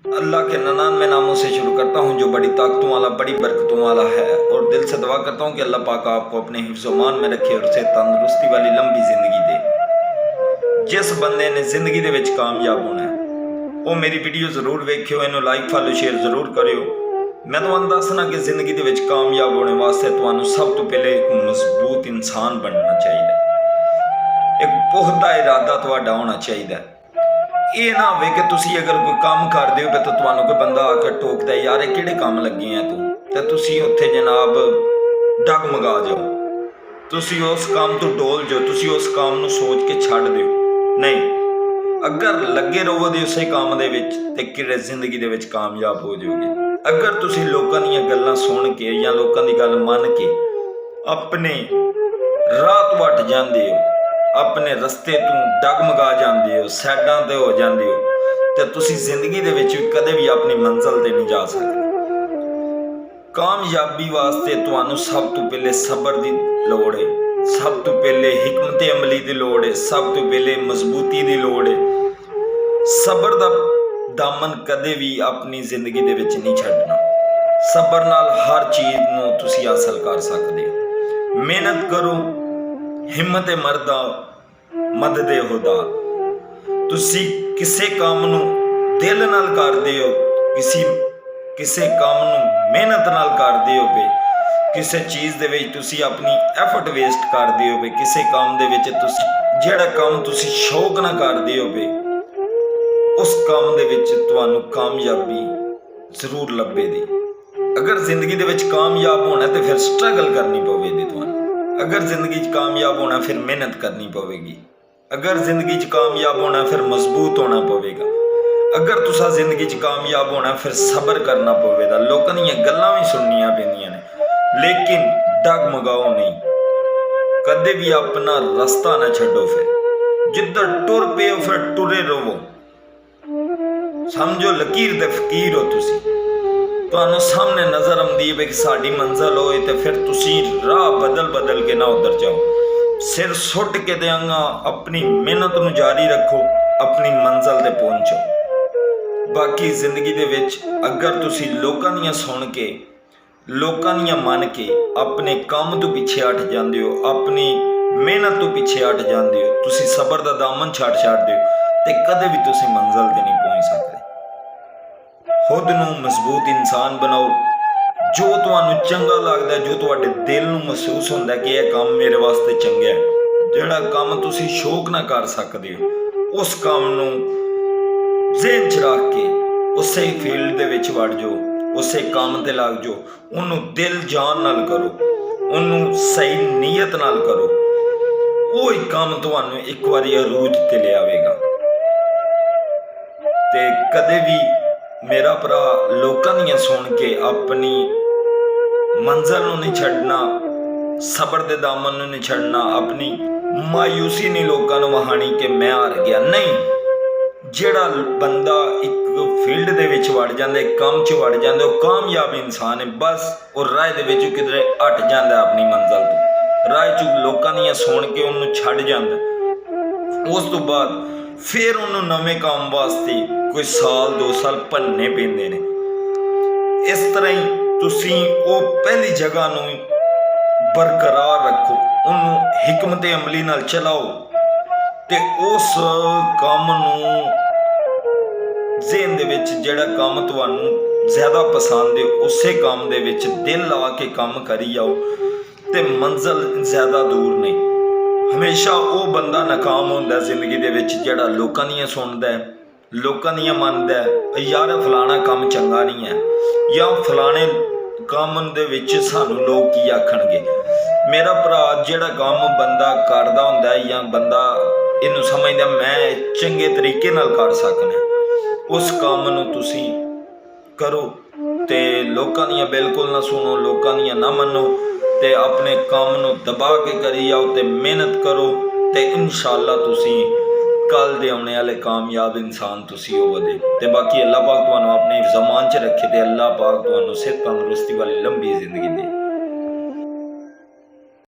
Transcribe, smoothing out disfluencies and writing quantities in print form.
अल्लाह के 99 नामों से शुरू करता हूँ जो बड़ी ताकतों वाला, बड़ी बरकतों वाला है, और दिल से दुआ करता हूँ कि अल्लाह पाक आपको अपने हिफ्ज़-ओ-मान में रखे और उसे तंदुरुस्ती वाली लंबी जिंदगी दे। जिस बंदे ने जिंदगी दे विच कामयाब होना है वो मेरी वीडियो जरूर वेखियो, इन्हू लाइक फॉलो शेयर जरूर करियो। मैं तुहानू दसना कि जिंदगी दे विच कामयाब होने वास्ते तुहानू सब तो पहले एक मजबूत इंसान बनना चाहिए, एक पुख्ता इरादा तुहाडा होना चाहिए। ये ना हो कि तुसी अगर कोई काम करते हो तो तुहानू कोई बंदा आकर टोकता है, यार किहड़े काम लगे हैं तू, तो तुसी उत्थे जनाब डगमगा जाओ, तुसी उस काम तो डोल जाओ, तुसी उस काम नू सोच के छड्ड दिओ। नहीं, अगर लगे रहोगे उसे काम दे विच ते किहड़े जिंदगी दे विच कामयाब हो जाओगे। अगर तुसी लोकां दीयां गल्लां सुन के या लोकां दी गल मन के अपने राह तो हट जांदे हो, अपने रस्ते तू डगमगा जाते हो, साइडां ते हो जाते हो, तो तुसी जिंदगी दे विच कदे भी अपनी मंजिल ते नहीं जा सकते। कामयाबी वास्ते तुहानू सब तो पहले सबर की लोड़ है, सब तो पहले हिकमत अमली की लोड़ है, सब तो पहले मजबूती की लोड़ है। सबर का दामन कदे भी अपनी जिंदगी दे विच नहीं छड्डना। सबर नाल हर चीज़ नूं तुसी हासिल कर सकते हो। मेहनत करो, हिम्मत मरदा मददे खुदा। तुसी किसे काम नूं दिल नाल करदे हो, किसे काम नूं मेहनत नाल करदे हो पे, किसे चीज़ दे विच तुसी अपनी एफर्ट वेस्ट करदे हो पे, किसे काम दे विच तुसी जिहड़ा काम तुसी शौक ना करदे हो पे, उस काम दे विच तुहानू कामयाबी जरूर लभेगी। अगर जिंदगी दे विच कामयाब होना तो फिर स्ट्रगल करनी पवेगी तुहानू। अगर जिंदगी च कामयाब होना फिर मेहनत करनी पवेगी। अगर जिंदगी च कामयाब होना फिर मजबूत होना पवेगा। अगर तुसा जिंदगी च कामयाब होना फिर सबर करना पवेगा। लोकां दीयां गल्लां भी सुननियां पैंदियां ने, लेकिन डगमगाओ नहीं, कदे भी अपना रास्ता ना छड्डो। फिर जिधर टुर पे हो फिर टुरे रहो। समझो लकीर दे फकीर हो तुसी, तुहानू सामने नजर आउंदी है कि साडी मंजिल होए तो फिर तुसी राह बदल बदल के ना उधर जाओ। सिर सुट के देंगा, अपनी मेहनत नू जारी रखो, अपनी मंजिल ते पहुंचो। बाकी जिंदगी दे विच अगर तुसी लोकां दीयां सुन के, लोकां दीयां मन के अपने काम तो पीछे हट जांदे हो, अपनी मेहनत तो पीछे हट जांदे हो, तुसी सबर दा दामन छड्डदे हो, ते कदे भी तुसी मंजिल ते नहीं पहुंच सकते। खुद नू मजबूत इंसान बनाओ। जो तुहानू चंगा लगता है, जो तुहाडे दिल नू महसूस होंदा कि यह काम मेरे वास्ते चंगा है, जिहड़ा काम तुसी शौक ना कर सकते हो, उस काम नू ज़हन च रख के उसे फील्ड दे विच वड़ जाओ, उसे काम ते लग जाओ, उन्नू दिल जान नाल करो, उन्नू सही नीयत नाल करो। वो ही काम तुहानू एक बारी अरूज ते ले आवेगा। ते कदे भी मेरा भरा लोकां दीयां सुन के अपनी मंजिल नूं नहीं छड्डना, सबर दे दामन नूं नहीं छड्डना, अपनी मायूसी नहीं लोकां नूं वहानी कि मैं हार गया। नहीं, जिहड़ा बंदा एक फील्ड दे विच वड़ जांदा, एक काम च वड़ जांदा, वो कामयाब इंसान है। बस वो राह दे विच किधरे हट जांदा अपनी मंजिल तो, राह च लोकां दीयां सुन के उन्नू छड्ड जांदा। उस तो बाद फिर उन्होंने नवे काम वास्ते कोई साल 2 साल भन्ने पैंदे ने। इस तरह ही तुसी वो पहली जगह नूं बरकरार रखो, उन्होंने हिकमत अमली नाल चलाओ, ते उस काम नूं ज़हन दे विच जिहड़ा काम तुहानू ज़्यादा पसंद है उसे काम दे विच दिल ला के काम करी जाओ, ते मंजिल ज़्यादा दूर नहीं। हमेशा वो बंदा नाकाम होंदा जिंदगी दे विच जिहड़ा लोकां दीयां सुनदा है, लोकां दीयां मनदा है, यार फलाना काम चंगा नहीं है, या फलाने काम दे विच सानू लोग की आखणगे। मेरा भरा जिहड़ा काम बंदा करदा हुंदा है या बंदा इनू समझदा मैं चंगे तरीके नाल कर सकना, उस काम नूं तुसी करो ते लोकां दीयां बिल्कुल ना सुनो, लोकां दीयां ना मनो, ते अपने काम नूं दबा के करी जाओ ते मेहनत करो, ते इंशाअल्लाह तुसी कल दे आने वाले कामयाब इंसान तुसी होवोगे। ते बाकी अल्लाह पाक तुहानू अपने ज़मान च रखे, ते अल्लाह पाक तुहानू सेहत तंदुरुस्ती वाली लंबी जिंदगी दे।